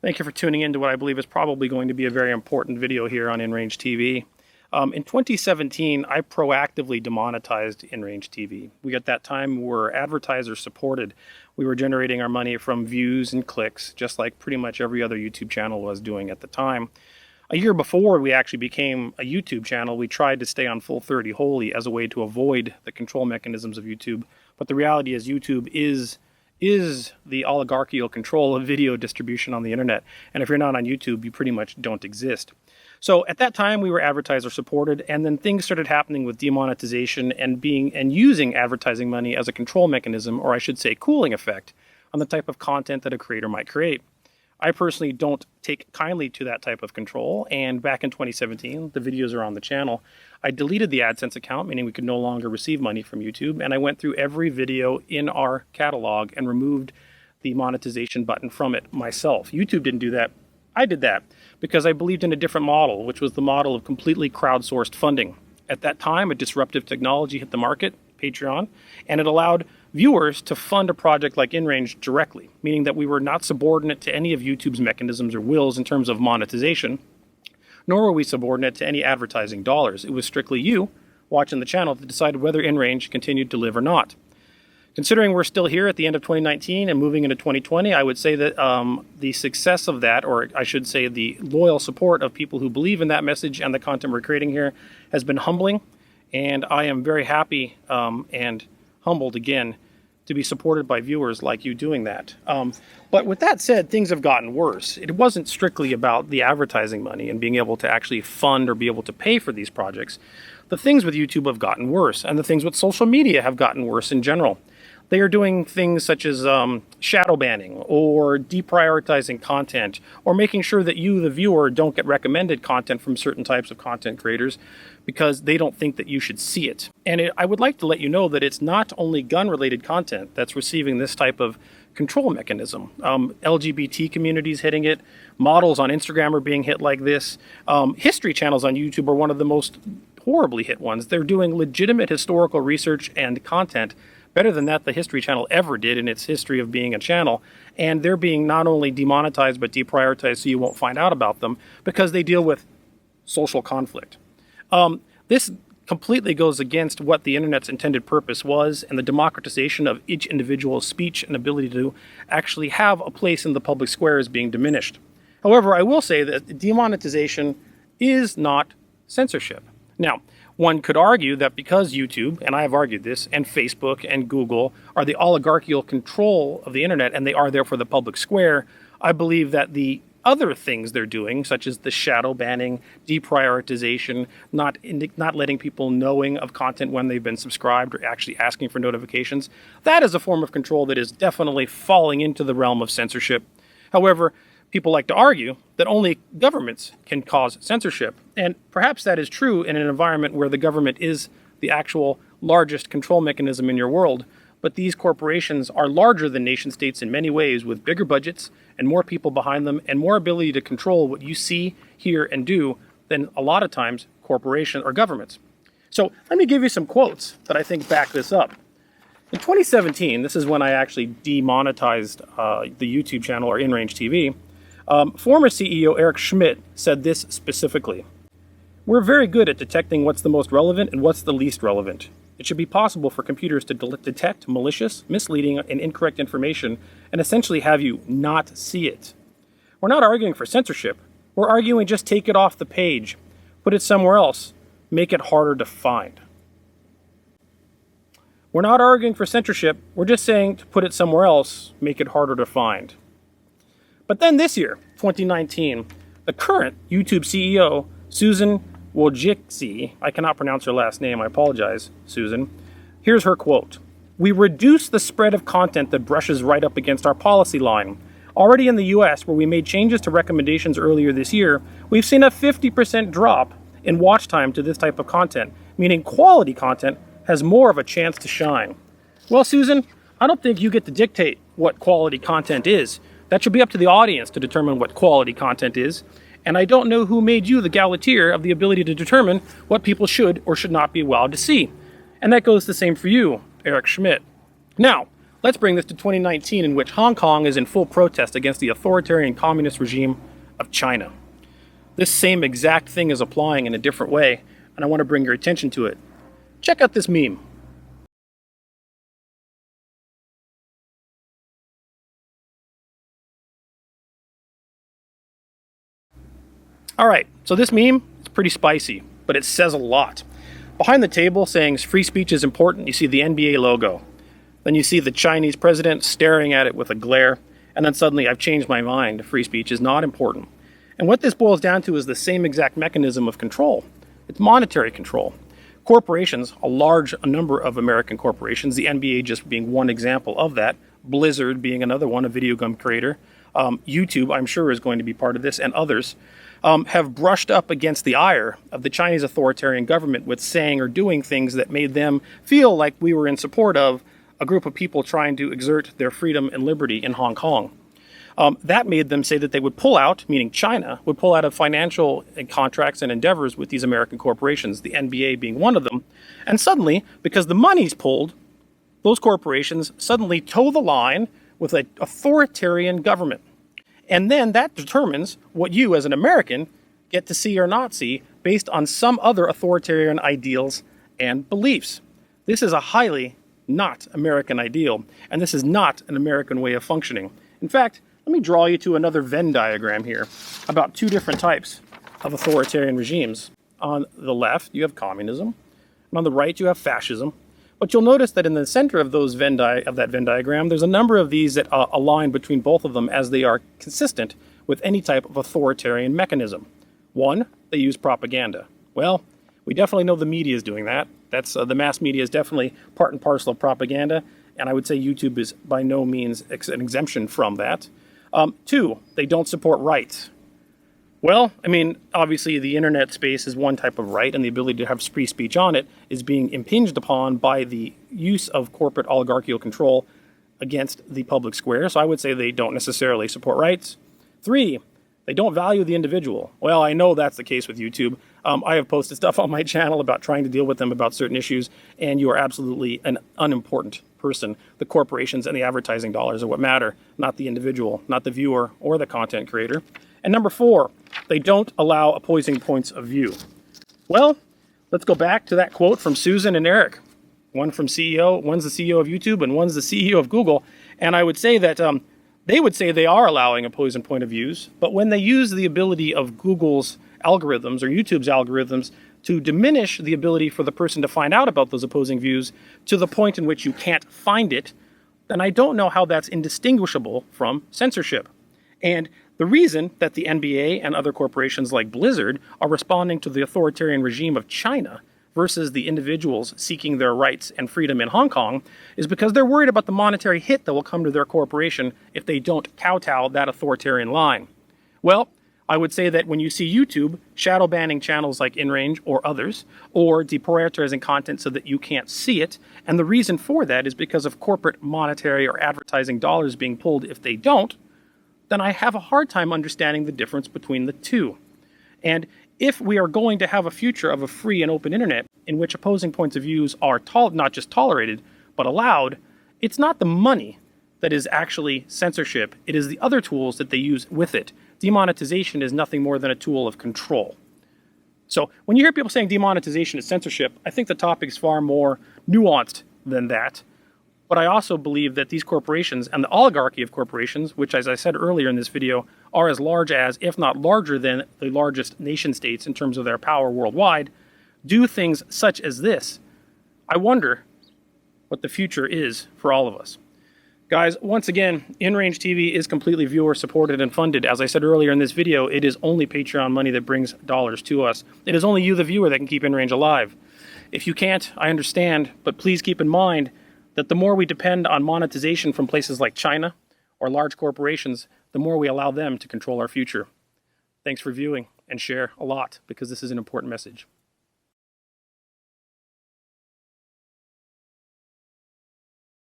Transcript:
Thank you for tuning in to what I believe is probably going to be a very important video here on InRangeTV. In 2017, I proactively demonetized InRangeTV. At that time, were advertiser supported. We were generating our money from views and clicks, just like pretty much every other YouTube channel was doing at the time. A year before we actually became a YouTube channel, we tried to stay on Full 30 wholly as a way to avoid the control mechanisms of YouTube. But the reality is YouTube is the oligarchical control of video distribution on the internet. And if you're not on YouTube, you pretty much don't exist. So at that time, we were advertiser supported, and then things started happening with demonetization and using advertising money as a control mechanism, or I should say cooling effect, on the type of content that a creator might create. I personally don't take kindly to that type of control, and back in 2017, the videos are on the channel, I deleted the AdSense account, meaning we could no longer receive money from YouTube, and I went through every video in our catalog and removed the monetization button from it myself. YouTube didn't do that. I did that because I believed in a different model, which was the model of completely crowdsourced funding. At that time, a disruptive technology hit the market, Patreon, and it allowed viewers to fund a project like InRange directly, meaning that we were not subordinate to any of YouTube's mechanisms or wills in terms of monetization, nor were we subordinate to any advertising dollars. It was strictly you watching the channel that decided whether InRange continued to live or not. Considering we're still here at the end of 2019 and moving into 2020, I would say that the success of that, or I should say the loyal support of people who believe in that message and the content we're creating here, has been humbling. And I am very happy and humbled again to be supported by viewers like you doing that. But with that said, things have gotten worse. It wasn't strictly about the advertising money and being able to actually fund or be able to pay for these projects. The things with YouTube have gotten worse, and the things with social media have gotten worse in general. They are doing things such as shadow banning or deprioritizing content or making sure that you, the viewer, don't get recommended content from certain types of content creators because they don't think that you should see it. And I would like to let you know that it's not only gun-related content that's receiving this type of control mechanism. LGBT communities hitting it, models on Instagram are being hit like this. History channels on YouTube are one of the most horribly hit ones. They're doing legitimate historical research and content better than that the History Channel ever did in its history of being a channel. And they're being not only demonetized but deprioritized so you won't find out about them because they deal with social conflict. This completely goes against what the internet's intended purpose was, and the democratization of each individual's speech and ability to actually have a place in the public square is being diminished. However, I will say that demonetization is not censorship. Now, one could argue that because YouTube, and I have argued this, and Facebook and Google are the oligarchical control of the internet and they are therefore the public square, I believe that the other things they're doing, such as the shadow banning, deprioritization, not letting people knowing of content when they've been subscribed or actually asking for notifications, that is a form of control that is definitely falling into the realm of censorship. However, people like to argue that only governments can cause censorship. And perhaps that is true in an environment where the government is the actual largest control mechanism in your world. But these corporations are larger than nation states in many ways, with bigger budgets and more people behind them and more ability to control what you see, hear, and do than a lot of times corporations or governments. So let me give you some quotes that I think back this up. In 2017, this is when I actually demonetized the YouTube channel or InRangeTV. Former CEO Eric Schmidt said this specifically: "We're very good at detecting what's the most relevant and what's the least relevant. It should be possible for computers to detect malicious, misleading, and incorrect information and essentially have you not see it. We're not arguing for censorship. We're arguing just take it off the page, put it somewhere else, make it harder to find." We're not arguing for censorship. We're just saying to put it somewhere else, make it harder to find. But then this year, 2019, the current YouTube CEO, Susan Wojcicki, I cannot pronounce her last name, I apologize, Susan. Here's her quote: "We reduce the spread of content that brushes right up against our policy line. Already in the US, where we made changes to recommendations earlier this year, we've seen a 50% drop in watch time to this type of content, meaning quality content has more of a chance to shine." Well, Susan, I don't think you get to dictate what quality content is. That should be up to the audience to determine what quality content is. And I don't know who made you the galateer of the ability to determine what people should or should not be allowed to see. And that goes the same for you, Eric Schmidt. Now, Let's bring this to 2019, in which Hong Kong is in full protest against the authoritarian communist regime of China. This same exact thing is applying in a different way, and I want to bring your attention to it. Check out this meme. Alright, so this meme is pretty spicy, but it says a lot. Behind the table saying free speech is important, you see the NBA logo. Then you see the Chinese president staring at it with a glare, and then suddenly I've changed my mind. Free speech is not important. And what this boils down to is the same exact mechanism of control. It's monetary control. Corporations, a number of American corporations, the NBA just being one example of that, Blizzard being another one, a video game creator, YouTube, I'm sure, is going to be part of this, and others, have brushed up against the ire of the Chinese authoritarian government with saying or doing things that made them feel like we were in support of a group of people trying to exert their freedom and liberty in Hong Kong. That made them say that they would pull out, meaning China, would pull out of financial contracts and endeavors with these American corporations, the NBA being one of them. And suddenly, because the money's pulled, those corporations suddenly toe the line with an authoritarian government. And then that determines what you, as an American, get to see or not see based on some other authoritarian ideals and beliefs. This is a highly not American ideal, and this is not an American way of functioning. In fact, let me draw you to another Venn diagram here about two different types of authoritarian regimes. On the left, you have communism, and on the right, you have fascism. But you'll notice that in the center of that Venn diagram, there's a number of these that align between both of them as they are consistent with any type of authoritarian mechanism. One, they use propaganda. Well, we definitely know the media is doing that. That's the mass media is definitely part and parcel of propaganda, and I would say YouTube is by no means an exemption from that. Two, they don't support rights. Well, I mean, obviously the internet space is one type of right, and the ability to have free speech on it is being impinged upon by the use of corporate oligarchical control against the public square. So I would say they don't necessarily support rights. Three, they don't value the individual. Well, I know that's the case with YouTube. I have posted stuff on my channel about trying to deal with them about certain issues, and you are absolutely an unimportant person. The corporations and the advertising dollars are what matter, not the individual, not the viewer or the content creator. And number four, they don't allow opposing points of view. Well, let's go back to that quote from Susan and Eric. One's the CEO of YouTube, and one's the CEO of Google. And I would say that they would say they are allowing opposing point of views, but when they use the ability of Google's algorithms or YouTube's algorithms to diminish the ability for the person to find out about those opposing views to the point in which you can't find it, then I don't know how that's indistinguishable from censorship. And the reason that the NBA and other corporations like Blizzard are responding to the authoritarian regime of China versus the individuals seeking their rights and freedom in Hong Kong is because they're worried about the monetary hit that will come to their corporation if they don't kowtow that authoritarian line. Well, I would say that when you see YouTube shadow banning channels like InRange or others, or deprioritizing content so that you can't see it, and the reason for that is because of corporate monetary or advertising dollars being pulled if they don't, then I have a hard time understanding the difference between the two. And if we are going to have a future of a free and open internet in which opposing points of views are not just tolerated, but allowed, it's not the money that is actually censorship. It is the other tools that they use with it. Demonetization is nothing more than a tool of control. So when you hear people saying demonetization is censorship, I think the topic is far more nuanced than that. But I also believe that these corporations and the oligarchy of corporations, which, as I said earlier in this video, are as large as, if not larger than, the largest nation states in terms of their power worldwide, do things such as this. I wonder what the future is for all of us. Guys, once again, InRangeTV is completely viewer supported and funded. As I said earlier in this video, it is only Patreon money that brings dollars to us. It is only you, the viewer, that can keep InRange alive. If you can't, I understand, but please keep in mind that the more we depend on monetization from places like China or large corporations, the more we allow them to control our future. Thanks for viewing, and share a lot, because this is an important message.